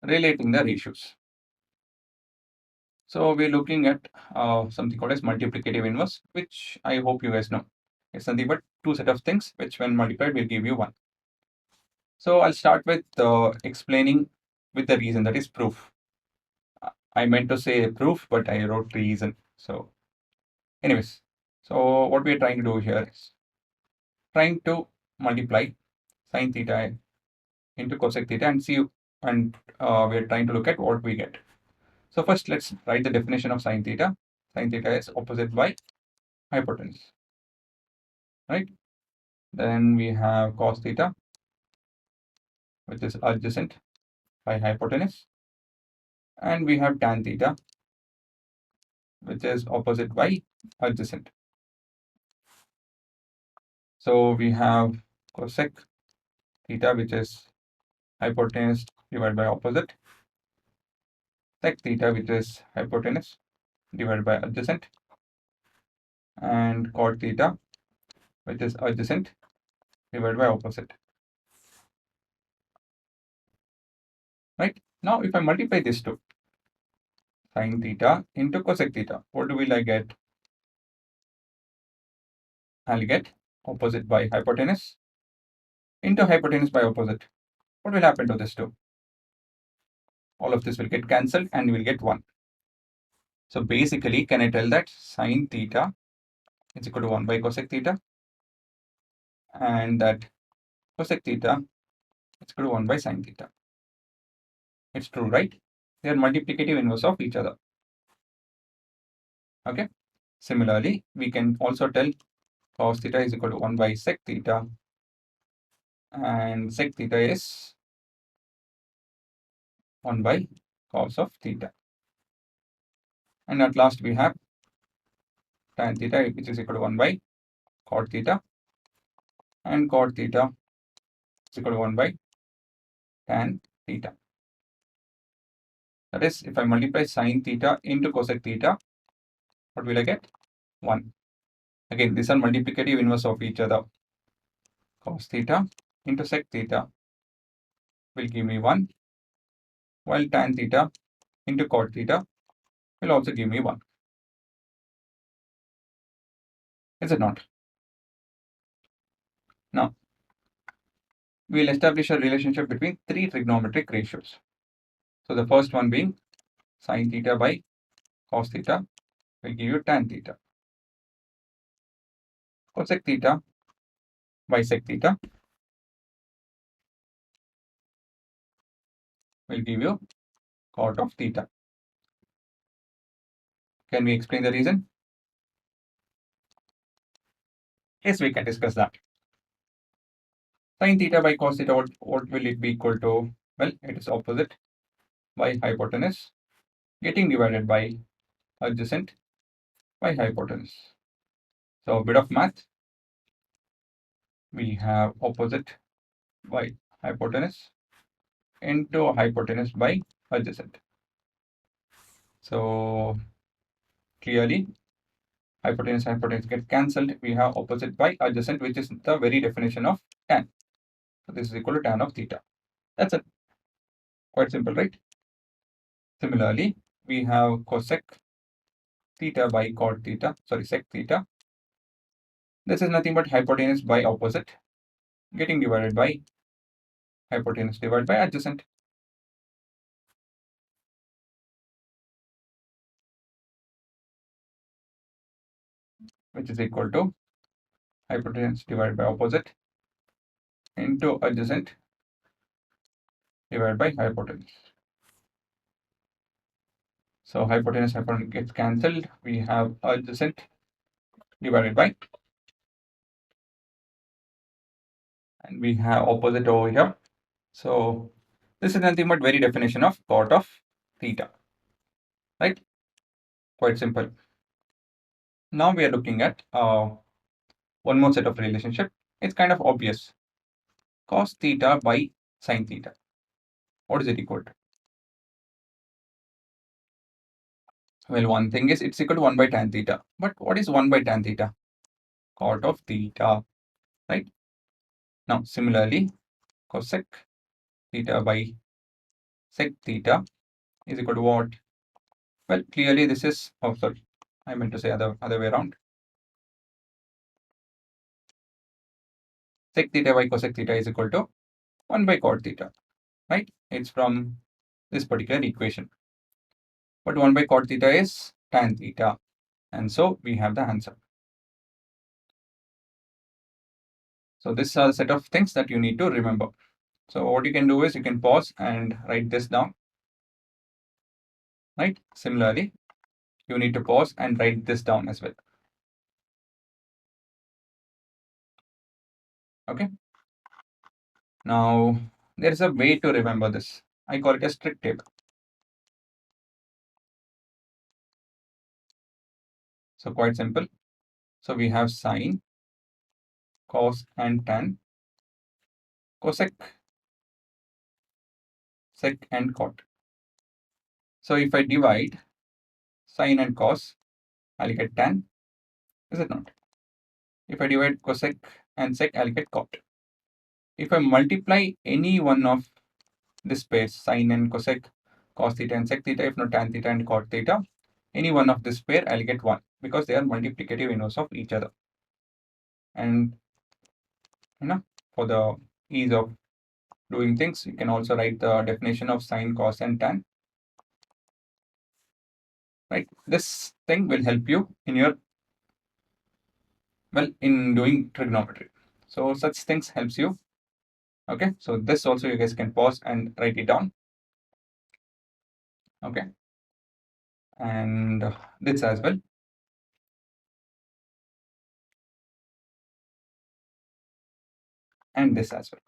relating the ratios. So we're looking at something called as multiplicative inverse, which I hope you guys know. It's nothing but two set of things which when multiplied will give you one. So I'll start with explaining with the reason, that is proof. I meant to say proof, but I wrote reason. So anyways, so what we're trying to do here is trying to multiply sine theta into cosec theta and see, and we're trying to look at what we get. So first let's write the definition of sine theta. Sine theta is opposite by hypotenuse, right? Then we have cos theta, which is adjacent by hypotenuse. And we have tan theta, which is opposite by adjacent. So we have cosec theta, which is hypotenuse divided by opposite. Sec theta, which is hypotenuse divided by adjacent. And cot theta, which is adjacent divided by opposite. Right? Now, if I multiply these two, sine theta into cosec theta, what will I get? I'll get opposite by hypotenuse into hypotenuse by opposite. What will happen to this two? All of this will get cancelled and you will get 1. So basically, can I tell that sine theta is equal to 1 by cosec theta, and that cosec theta is equal to 1 by sine theta? It's true, right? They are multiplicative inverse of each other. Okay. Similarly, we can also tell cos theta is equal to 1 by sec theta, and sec theta is 1 by cos of theta. And at last we have tan theta, which is equal to 1 by cot theta, and cot theta is equal to 1 by tan theta. That is, if I multiply sine theta into cosec theta, what will I get? 1. Again, these are multiplicative inverse of each other. Cos theta into sec theta will give me 1, while tan theta into cot theta will also give me 1. Is it not? Now, we will establish a relationship between three trigonometric ratios. So the first one being sine theta by cos theta will give you tan theta. Cosec theta by sec theta will give you cot of theta. Can we explain the reason? Yes, we can discuss that. Sine theta by cos theta, what will it be equal to? Well, it is opposite by hypotenuse getting divided by adjacent by hypotenuse. So a bit of math. We have opposite by hypotenuse into hypotenuse by adjacent. So clearly hypotenuse get cancelled. We have opposite by adjacent, which is the very definition of tan. So this is equal to tan of theta. That's it. Quite simple, right? Similarly, we have cosec theta by cot theta, sec theta. This is nothing but hypotenuse by opposite getting divided by hypotenuse divided by adjacent. Which is equal to hypotenuse divided by opposite into adjacent divided by hypotenuse. So hypotenuse gets cancelled. We have adjacent divided by, and we have opposite over here. So this is nothing but very definition of cot of theta, right? Quite simple. Now we are looking at one more set of relationship. It's kind of obvious. Cos theta by sine theta. What is it equal to? Well, one thing is it's equal to 1 by tan theta. But what is 1 by tan theta? Cot of theta, right? Now, similarly, cosec theta by sec theta is equal to what? Well, clearly this is, oh sorry, I meant to say other way around. Sec theta by cosec theta is equal to 1 by cot theta, right? It's from this particular equation. But 1 by cot theta is tan theta. And so we have the answer. So this are a set of things that you need to remember. So what you can do is you can pause and write this down, right? Similarly, you need to pause and write this down as well. Okay. Now, there is a way to remember this. I call it a strict table. So quite simple. So we have sine, cos, and tan, cosec, sec, and cot. So if I divide sine and cos, I'll get tan, is it not? If I divide cosec and sec, I'll get cot. If I multiply any one of this pair, sine and cosec, cos theta and sec theta, if not tan theta and cot theta, any one of this pair, I'll get 1 because they are multiplicative inverse of each other. And for the ease of doing things, you can also write the definition of sine, cos, and tan. Right? This thing will help you in your, in doing trigonometry. So such things helps you. Okay, so this also you guys can pause and write it down. Okay, and this as well. And this as well.